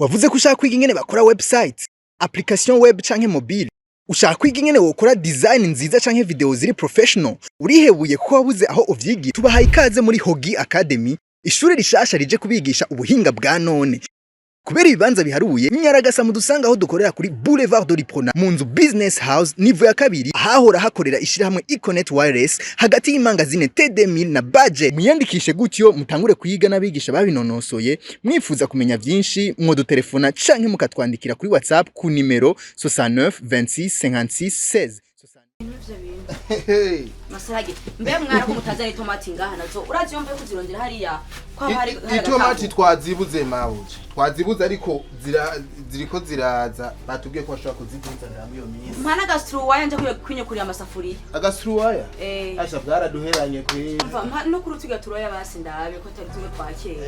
wavuze ko ushaka kwiga ingene bakora website, application web canke mobile. Ushaka kwiga ingene wokora design nziza canke video ziri professional. Urihebuye ko wabuze aho uvyigira. Tubahaye ikaze muri Hogi Academy, ishuri rishasha rije kubigisha ubuhinga bwa none. Kubera ibibanza biharuye, Nyaragasa mudusanga aho dukorera kuri Boulevard de l'Iprona mu nzu Business House niveau ya kabiri, ahahora hakorera ishirahamwe Econet Wireless hagati y'imangazine TD1000 na budget. Muyandikishe gutyo mutangure kuyiga n'abigisha babinonosoye. Mwifuza kumenya vyinshi mwodutelefona canke mukatwandikira kuri WhatsApp ku nimero 69 26 56 16. Masarage mbe mwara ko mutazana itomati ngaha nazo urazi yombe kuzirondera hariya kwa hari itomati twazibuze mawuje twazibuze ariko ziriko ziraza batubwiye ko bashaka kuzigenza ndamwe iyo minsi mpana gastro waya nje kwinyo kuri amasafuri agastro waya asha bwara duheranye kwe mva no kuri tuga turoya basi ndabe ko tari tumwe twakera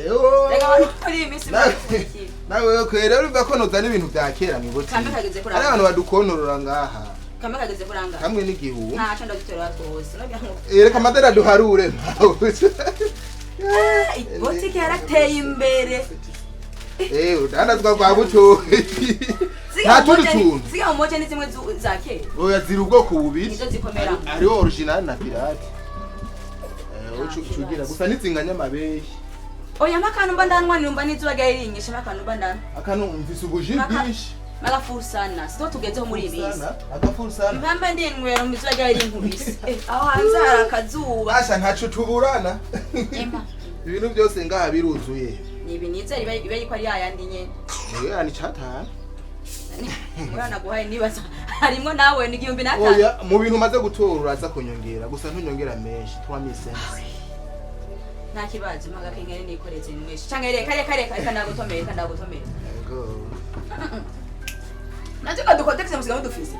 rega abantu kuri iminsi bakiki nawe kwera urumva ko nozana ibintu bya kera mwiboti kambe kageze kuri ari abantu badukonorora ngaha kambe kageze kuranga kamwe n'igihu nta cyo ndagitera rwose reka madera duharure botike yarateye imbere udandazwa kwa buco nta tundi tuntu siga umoje ni zimwe za kera oya ziri ubwoko bubiri nizo zikomera ari original na pirate ucugira gusa nizinganya amabeshi oya makanu mbandanwa nimba nizuba gayiringisha makanu mbandana akanu mvise ubujibisha Magafuru sana. Sito tugezeho muri ibisi. Agafuru sana. Impambe ndinwera mu zwaga yari inkubisi. Aho hanze harakazuba. Asha ntacu tuburana. Ema. Ibintu byose ngaha biruzuye. Ni ibinitse riba yiko ari yayandi nye. Ni cyatana. Urana guhaye nibaza. Harimo nawe ni 2005. Oya mu bintu maze gutora uraza kunyongera gusa ntunyongera menshi 3000. Nta kibazo magakengere nikoreze nimweshi. Canke kare ndagutomera Yego. Natuka dukotekse musiga mudufise.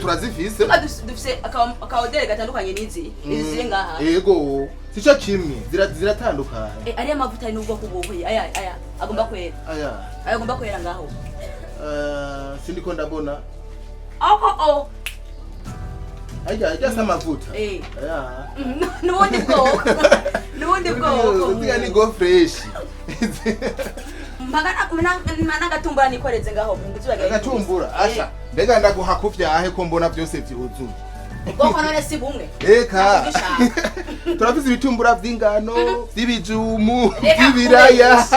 Turazifise. Dufise akaodere gatandukanye nizi. Izi ngaha. Yego. Sica kimwe ziratandukanye. Ari amavuta ni ubwo kubuye. Aya agomba kwera. Aya agomba kwera ngaho. Sindiko ndabona. Oh. Ajya amavuta. Aya. Nubundi bwoko. Uziga ni go fresh. Mana gatumbura nikoreze ngaho mu nzuraga. Gatumbura asha. Mbega ndaguha kuvyahe ko mbona byose vyuzuye. Boko none si bumwe. Eka. Turafise ibitumbura vy'ingano, vy'ibijumu, vy'ibiraya.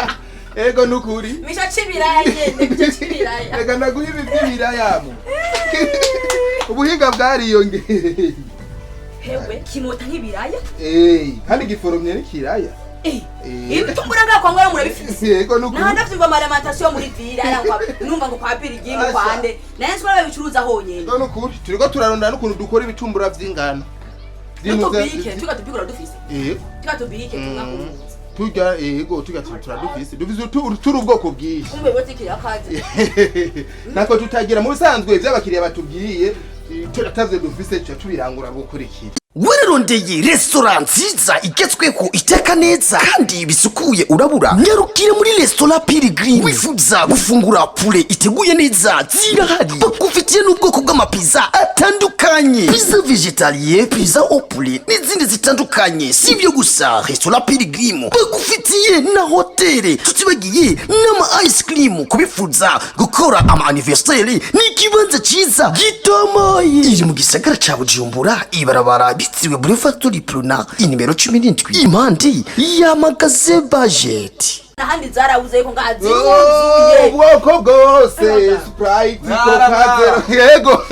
Ego nukuri. Misha cibiraya nyene, misha cibiraya. Ega ndaguha ibi vy'ibiraya mu. Ubuhinga bwariyongeye. Hewe kimota nk'ibiraya? Kandi giforomye n'ikiraya. Ibitumbura ngako ngora murabifise. Yego nukuri. Nta ndavyumva alimentation muri vira arangwa numva ngo kwa pirigimi kwande. Naye sura babicuruza honyene. Ego nukuri. Turiko turarondana n'ukuntu dukora ibitumbura vy'ingano. Tubike, tugatubikora dufise. Tugatubike Tuga yego turadufise. Dufise turi ubwoko bwishi. Kumbe botike yakaje. Nako tutagira mu bisanzwe by'abakiriya batubwiye turatavye dufise cyo tubirangura gukurikira. Wirondeye restaurant nziza igezweho iteka neza kandi bisukuye urabura nyarukire muri restaurant Pilgrim. Wifuza gufungura poulet iteguye neza zirahari bakufitiye n'ubwoko bw'amapizza atandukanye, pizza végétalien, pizza au poulet n'izindi zitandukanye. Sibyo gusa, restaurant Pilgrim bakufitiye na hoteli tutibagiye n'ama ice cream kubifuza gukora ama anniversaire n'ikibanza cyiza gitomoye iri mu gisagara ca Bujumbura ibarabara Afatiwe Boulevard de l'Iprona inimero 17 impandi ya magaze budget. Nahandi zarabuze ko ngazi yuzuye ubwoko bwose Sprite Coca yego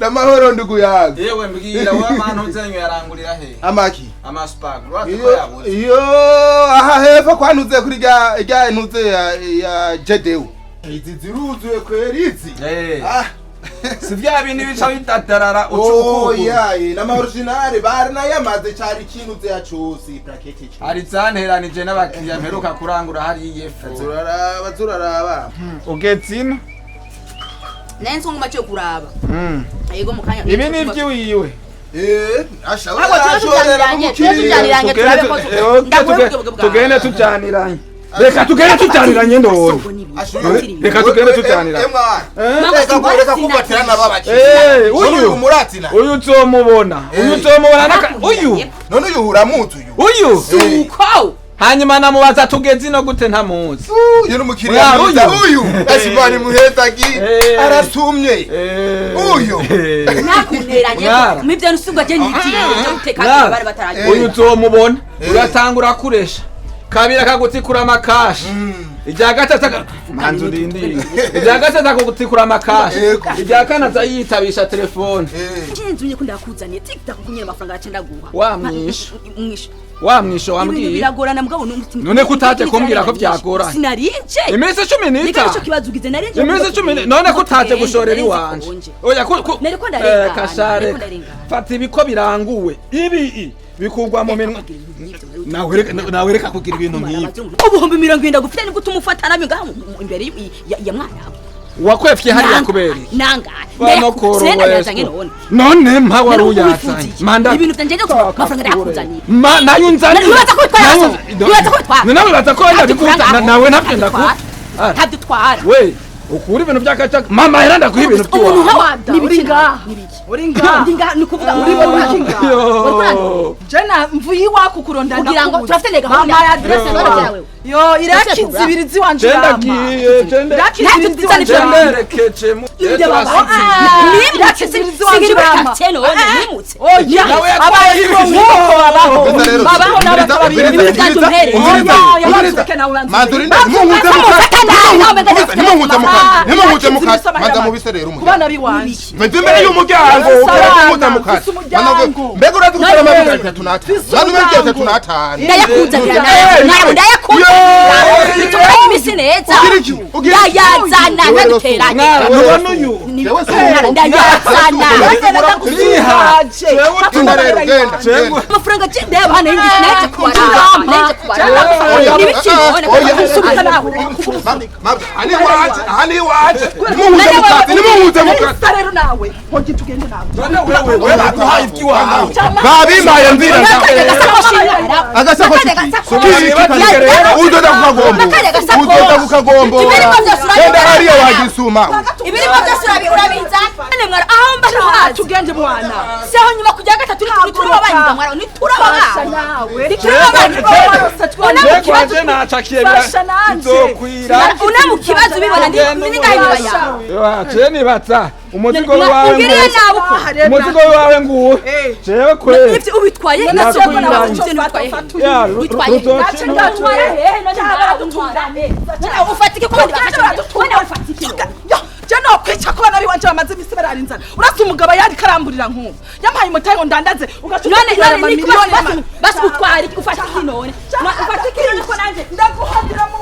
namahoro ndugu yangu yewe mbwira wa mano nzenyo yarangurira he amaki amaspag rwatiko yabuze iyo aha hepfo kwanuze kuri rya ntuze ya Jedeu izi ziruzuye kwerizi sivya bintu bica bitatarara ucukuko nama original barna yamaze cyari kintu ze yacusi bracket ari zanteranije n'abakiriya mperuka kurangura hari yefu bazuraraba ugetsina nenso nguma cyo kuraba yego mukanya ibi ni byiwiwe asha tugende tujaniranye reka tugende tujaniranye ndone reka tugende tujaniranye reka kubatirana babaki uyu muratina uyu uzomubona naka uyu none uyu uramuzi uyu suko hanyuma namubaza tugeze ino gute ntamuzi uyu n'umukiriya mwiza uyu ashibani muhezagi arasumye uyu nakuneranye mivyo nusubwa je nyitiye cyo guteka bari bataraje uyu uzomubona uratangura kuresha kabira kagutikura amakashi ijya gatatu manzu ndindi ijya gatatu akagutikura amakashi ijya kanaza yitabisha telefone nzinzuye ko ndakuzaniye tiktok kunyera amafaranga yacenda guha wamwisho wambwiye biragorana mugabo n'umutima none kutaje kumbwira ko byagorana sinarinje iminsi 10 nika cyo kibazugize narinje iminsi 10 none kutaje gushorera iwanje oya neriko ndarenga kashare fata ibiko biranguwe ibi bikugwa mu minwe nawe reka kugira ibintu nk'ibi ubuhumbi 70 gufite ni gutuma ufata nabi ngaho imbere ya mwana wakwefye hariya kubera nanga senda yazanye none mpa wari uyazanye manda ibintu byanjye amafaranga yakuzaniye nayo nzanye uraza kwitwara nawe uraza ko ndabikuta nawe ntabyo ndakuta ntabyo twara we ukuri ibintu byakaca mama era ndakuha ibintu by'iwawe umuntu wada uri ngaha ni kuvuga uri jana mvuye iwaku kurondana kugira ngo turafite nega mama ya adresse yawe yo irakizi ibirizi wanje nderekeje mu kubana biwanje mbere y'umuryango ukora mukata mbega uradukora amavuga 3 na 5 ndayakuzanira nawe ndayakuzanira imisi neza yazana naduteranye amafaranga cy'indeba hano y'ingishi naje kubaranga hani waje nimuhuze mukata rero nawe hoje tugende nawe wewe baguhaye iby'iwawe babimaye nzira agasakoshi udoda kukagombo enda hariya wagisuma ibirimo byose urabiza mwara aho mba tugende bwana seho nyuma kujya gatatu turabanyuga mwara ni kwaje nacakiye bizokwira una mu kibazo bibona ni ngaho yawe jeni bata umuzigo wawe nguwo jewe kwe ivyo ubitwaye nacyo mbona ubitwaye ufatike ko ufatike jana kwica ko bana biwanje bamaze imisi bararinzana urasa umugabo yari karamburira nkuko yampaye umutayi ngo ndandaze none basi utwari ufatike none ufatike ko nanje ndaguhadira mu